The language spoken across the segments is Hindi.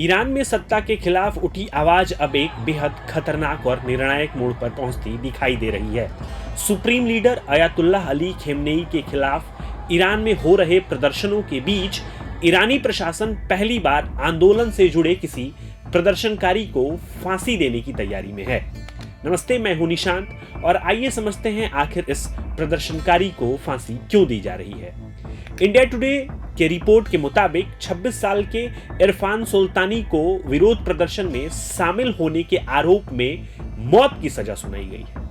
ईरान में सत्ता के खिलाफ उठी आवाज अब एक बेहद खतरनाक और निर्णायक मोड़ पर पहुंचती दिखाई दे रही है। Supreme leader Ayatollah Ali Khamenei के खिलाफ ईरान में हो रहे प्रदर्शनों के बीच ईरानी प्रशासन पहली बार आंदोलन से जुड़े किसी प्रदर्शनकारी को फांसी देने की तैयारी में है। नमस्ते, मैं हूं निशांत और आइए समझते हैं आखिर इस प्रदर्शनकारी को फांसी क्यों दी जा रही है। इंडिया टुडे के रिपोर्ट के मुताबिक 26 साल के इरफान सुल्तानी को विरोध प्रदर्शन में शामिल होने के आरोप में मौत की सजा सुनाई गई है।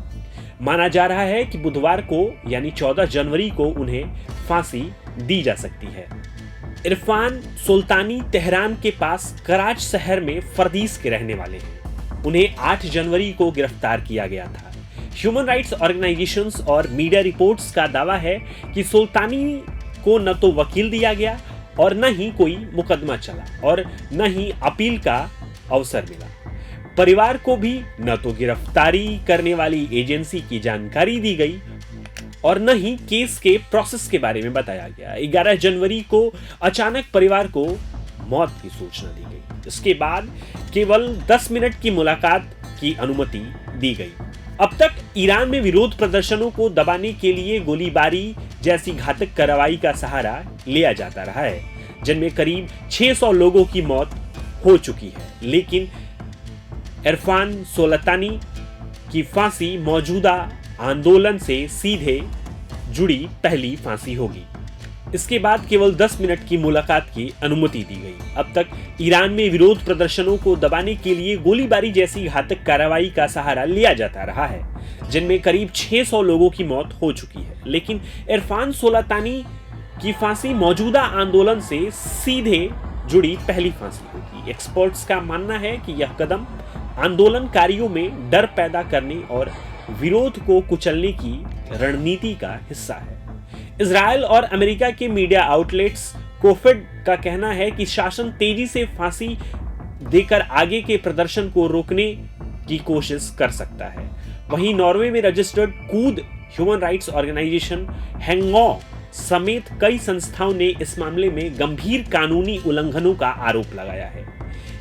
माना जा रहा है कि बुधवार को यानी 14 जनवरी को उन्हें फांसी दी जा सकती है। इरफान सुल्तानी तेहरान के पास कराच शहर में फरदीस के रहने वाले हैं। उन्हें 8 जनवरी को गिरफ्तार किया गया था। ह्यूमन राइट्स ऑर्गेनाइजेशंस और मीडिया रिपोर्ट्स का दावा है कि सुल्तानी को न तो वकील दिया गया और न ही कोई मुकदमा चला और न ही अपील का अवसर मिला। परिवार को भी न तो गिरफ्तारी करने वाली एजेंसी की जानकारी दी गई और न ही केस के प्रोसेस के बारे में बताया गया। 11 जनवरी को अचानक परिवार को मौत की सूचना दी गई। इसके बाद केवल 10 मिनट की मुलाकात की अनुमति दी गई। अब तक ईरान में विरोध प्रदर्शनों को दबाने के लिए गोलीबारी जैसी घातक कार्रवाई का सहारा लिया जाता रहा है, जिनमें करीब 600 लोगों की मौत हो चुकी है। लेकिन इरफान सुल्तानी की फांसी मौजूदा आंदोलन से सीधे जुड़ी पहली फांसी होगी। इसके बाद केवल 10 मिनट की मुलाकात की अनुमति दी गई। अब तक ईरान में विरोध प्रदर्शनों को दबाने के लिए गोलीबारी जैसी घातक कार्रवाई का सहारा लिया जाता रहा है, जिनमें करीब 600 लोगों की मौत हो चुकी है। लेकिन इरफान सुल्तानी की फांसी मौजूदा आंदोलन से सीधे जुड़ी पहली फांसी होगी। एक्सपर्ट्स का मानना है कि यह कदम आंदोलनकारियों में डर पैदा करने और विरोध को कुचलने की रणनीति का हिस्सा है। इजराइल और अमेरिका के मीडिया आउटलेट्स कोफेड का कहना है कि शासन तेजी से फांसी देकर आगे के प्रदर्शन को रोकने की कोशिश कर सकता है। वहीं नॉर्वे में रजिस्टर्ड कूद ह्यूमन राइट्स ऑर्गेनाइजेशन हैंगॉ समेत कई संस्थाओं ने इस मामले में गंभीर कानूनी उल्लंघनों का आरोप लगाया है।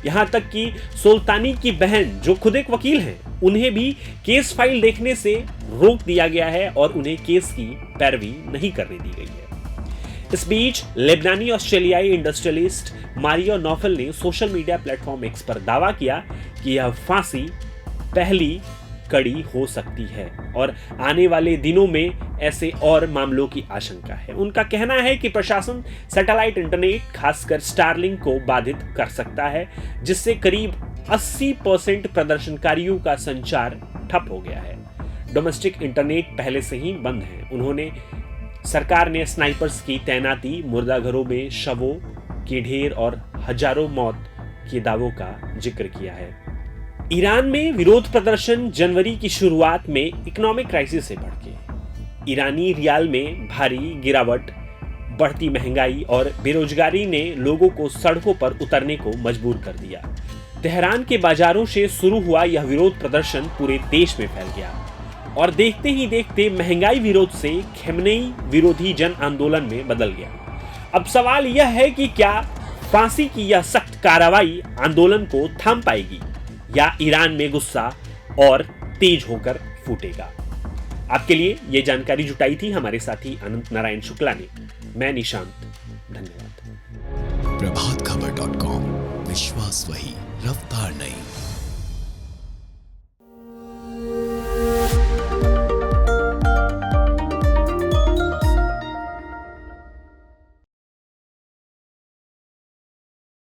यहां तक कि सुल्तानी की बहन, जो खुद एक वकील हैं, उन्हें भी केस फाइल देखने से रोक दिया गया है और उन्हें केस की पैरवी नहीं करने दी गई है। इस बीच लेबनानी ऑस्ट्रेलियाई इंडस्ट्रियलिस्ट मारियो नौफल ने सोशल मीडिया प्लेटफॉर्म एक्स पर दावा किया कि यह फांसी पहली कड़ी हो सकती है और आने वाले दिनों में ऐसे और मामलों की आशंका है। उनका कहना है कि प्रशासन सैटेलाइट इंटरनेट, खासकर स्टारलिंक को बाधित कर सकता है, जिससे करीब 80% प्रदर्शनकारियों का संचार ठप हो गया है। डोमेस्टिक इंटरनेट पहले से ही बंद है। सरकार ने स्नाइपर्स की तैनाती, मुर्दाघरों में शवों के ढेर और हजारों मौत के दावों का जिक्र किया है। ईरान में विरोध प्रदर्शन जनवरी की शुरुआत में इकोनॉमिक क्राइसिस से भड़के। ईरानी रियाल में भारी गिरावट, बढ़ती महंगाई और बेरोजगारी ने लोगों को सड़कों पर उतरने को मजबूर कर दिया। तेहरान के बाजारों से शुरू हुआ यह विरोध प्रदर्शन पूरे देश में फैल गया और देखते ही देखते महंगाई विरोध से खेमनेई विरोधी जन आंदोलन में बदल गया। अब सवाल यह है कि क्या फांसी की यह सख्त कार्रवाई आंदोलन को थाम पाएगी या ईरान में गुस्सा और तेज होकर फूटेगा। आपके लिए यह जानकारी जुटाई थी हमारे साथी अनंत नारायण शुक्ला ने। मैं निशांत, धन्यवाद। प्रभातखबर.com, विश्वास वही, रफ्तार नहीं।